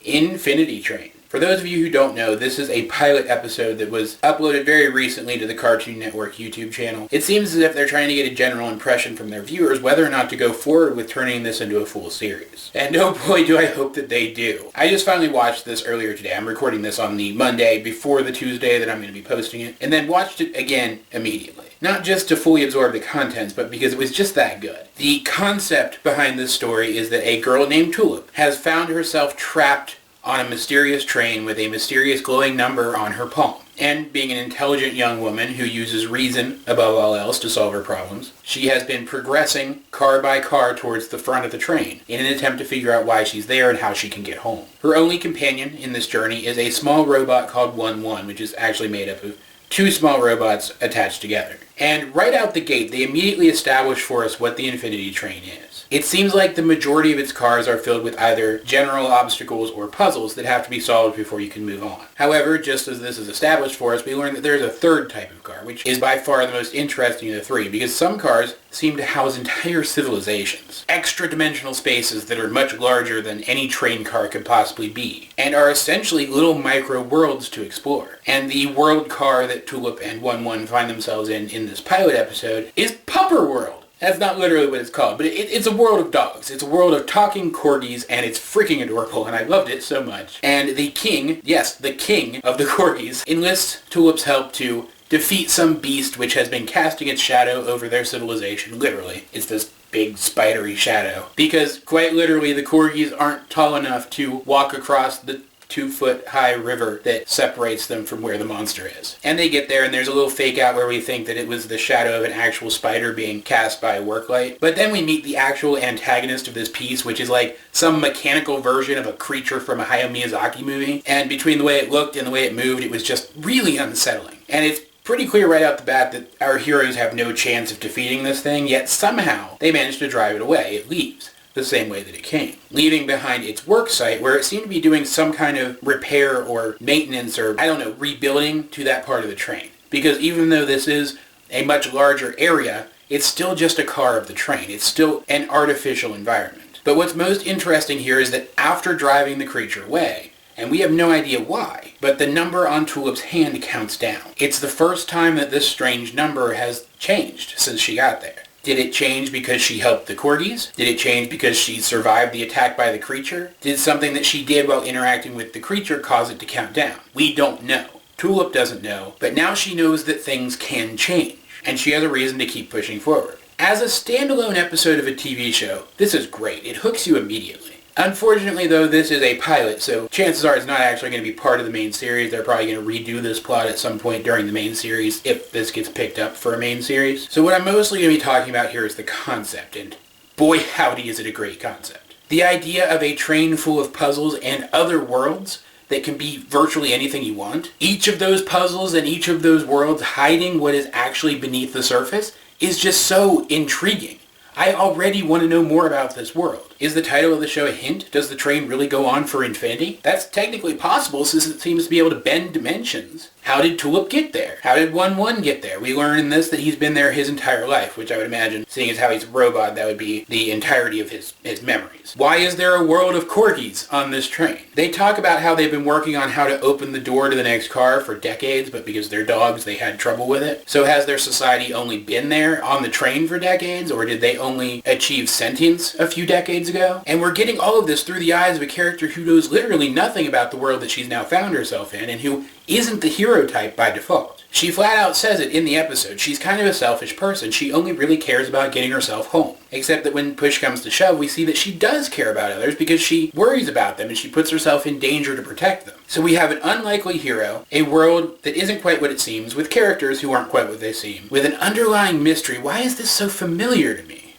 Infinity Train. For those of you who don't know, this is a pilot episode that was uploaded very recently to the Cartoon Network YouTube channel. It seems as if they're trying to get a general impression from their viewers whether or not to go forward with turning this into a full series. And oh boy, do I hope that they do. I just finally watched this earlier today. I'm recording this on the Monday before the Tuesday that I'm going to be posting it, and then watched it again immediately. Not just to fully absorb the contents, but because it was just that good. The concept behind this story is that a girl named Tulip has found herself trapped on a mysterious train with a mysterious glowing number on her palm. And being an intelligent young woman who uses reason above all else to solve her problems, she has been progressing car by car towards the front of the train in an attempt to figure out why she's there and how she can get home. Her only companion in this journey is a small robot called 1-1, which is actually made up of two small robots attached together. And right out the gate, they immediately establish for us what the Infinity Train is. It seems like the majority of its cars are filled with either general obstacles or puzzles that have to be solved before you can move on. However, just as this is established for us, we learn that there's a third type of car, which is by far the most interesting of the three, because some cars seem to house entire civilizations, extra-dimensional spaces that are much larger than any train car could possibly be, and are essentially little micro-worlds to explore. And the world car that Tulip and 1-1 find themselves in this pilot episode is Pupper World. That's not literally what it's called, but it's a world of dogs. It's a world of talking corgis, and it's freaking adorable, and I loved it so much. And the king, yes, the king of the corgis, enlists Tulip's help to defeat some beast which has been casting its shadow over their civilization, literally. It's this big spidery shadow. Because, quite literally, the corgis aren't tall enough to walk across the 2-foot-high river that separates them from where the monster is. And they get there, and there's a little fake out where we think that it was the shadow of an actual spider being cast by a work light. But then we meet the actual antagonist of this piece, which is like some mechanical version of a creature from a Hayao Miyazaki movie. And between the way it looked and the way it moved, it was just really unsettling. And it's pretty clear right out the bat that our heroes have no chance of defeating this thing, yet somehow they manage to drive it away. It leaves the same way that it came, leaving behind its work site where it seemed to be doing some kind of repair or maintenance or, rebuilding to that part of the train. Because even though this is a much larger area, it's still just a car of the train. It's still an artificial environment. But what's most interesting here is that after driving the creature away, and we have no idea why, but the number on Tulip's hand counts down. It's the first time that this strange number has changed since she got there. Did it change because she helped the corgis? Did it change because she survived the attack by the creature? Did something that she did while interacting with the creature cause it to count down? We don't know. Tulip doesn't know, but now she knows that things can change, and she has a reason to keep pushing forward. As a standalone episode of a TV show, this is great. It hooks you immediately. Unfortunately, though, this is a pilot, so chances are it's not actually going to be part of the main series. They're probably going to redo this plot at some point during the main series if this gets picked up for a main series. So what I'm mostly going to be talking about here is the concept, and boy howdy is it a great concept. The idea of a train full of puzzles and other worlds that can be virtually anything you want. Each of those puzzles and each of those worlds hiding what is actually beneath the surface is just so intriguing. I already want to know more about this world. Is the title of the show a hint? Does the train really go on for infinity? That's technically possible since it seems to be able to bend dimensions. How did Tulip get there? How did 1-1 get there? We learn in this that he's been there his entire life, which I would imagine, seeing as how he's a robot, that would be the entirety of his memories. Why is there a world of corgis on this train? They talk about how they've been working on how to open the door to the next car for decades, but because they're dogs, they had trouble with it. So has their society only been there on the train for decades, or did they only achieve sentience a few decades ago? And we're getting all of this through the eyes of a character who knows literally nothing about the world that she's now found herself in, and who isn't the hero type by default. She flat out says it in the episode. She's kind of a selfish person. She only really cares about getting herself home. Except that when push comes to shove, we see that she does care about others because she worries about them and she puts herself in danger to protect them. So we have an unlikely hero, a world that isn't quite what it seems, with characters who aren't quite what they seem, with an underlying mystery. Why is this so familiar to me?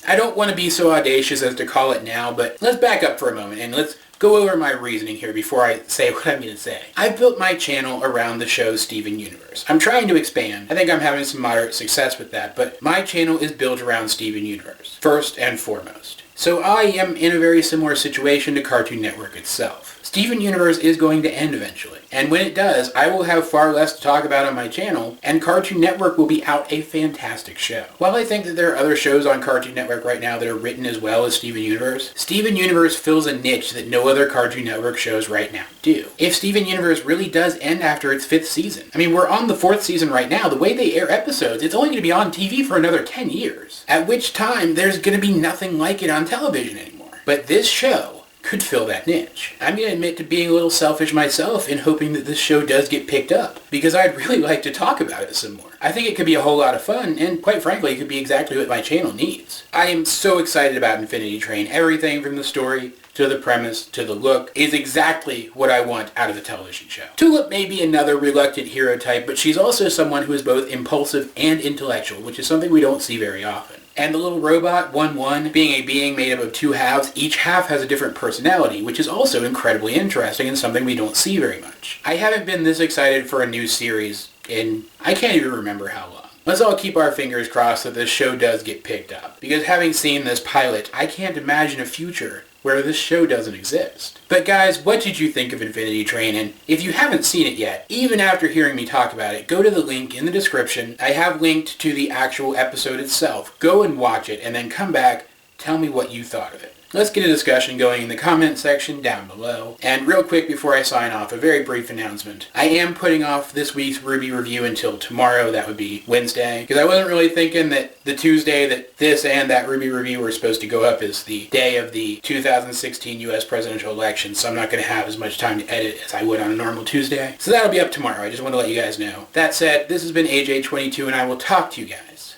I don't want to be so audacious as to call it now, but let's back up for a moment and let's go over my reasoning here before I say what I'm going to say. I've built my channel around the show Steven Universe. I'm trying to expand. I think I'm having some moderate success with that, but my channel is built around Steven Universe, first and foremost. So I am in a very similar situation to Cartoon Network itself. Steven Universe is going to end eventually, and when it does, I will have far less to talk about on my channel, and Cartoon Network will be out a fantastic show. While I think that there are other shows on Cartoon Network right now that are written as well as Steven Universe fills a niche that no other Cartoon Network shows right now do. If Steven Universe really does end after its 5th season, I mean, we're on the 4th season right now, the way they air episodes, it's only going to be on TV for another 10 years, at which time there's going to be nothing like it on television anymore. But this show could fill that niche. I'm going to admit to being a little selfish myself in hoping that this show does get picked up, because I'd really like to talk about it some more. I think it could be a whole lot of fun, and quite frankly, it could be exactly what my channel needs. I am so excited about Infinity Train. Everything from the story to the premise to the look is exactly what I want out of a television show. Tulip may be another reluctant hero type, but she's also someone who is both impulsive and intellectual, which is something we don't see very often. And the little robot, 1-1, being a being made up of 2 halves, each half has a different personality, which is also incredibly interesting and something we don't see very much. I haven't been this excited for a new series in, I can't even remember how long. Let's all keep our fingers crossed that this show does get picked up, because having seen this pilot, I can't imagine a future where this show doesn't exist. But guys, what did you think of Infinity Train? And if you haven't seen it yet, even after hearing me talk about it, go to the link in the description. I have linked to the actual episode itself. Go and watch it, and then come back, tell me what you thought of it. Let's get a discussion going in the comment section down below. And real quick before I sign off, a very brief announcement. I am putting off this week's RWBY review until tomorrow. That would be Wednesday. Because I wasn't really thinking that the Tuesday that this and that RWBY review were supposed to go up is the day of the 2016 US presidential election. So I'm not going to have as much time to edit as I would on a normal Tuesday. So that'll be up tomorrow. I just want to let you guys know. That said, this has been AJ22, and I will talk to you guys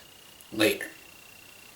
later.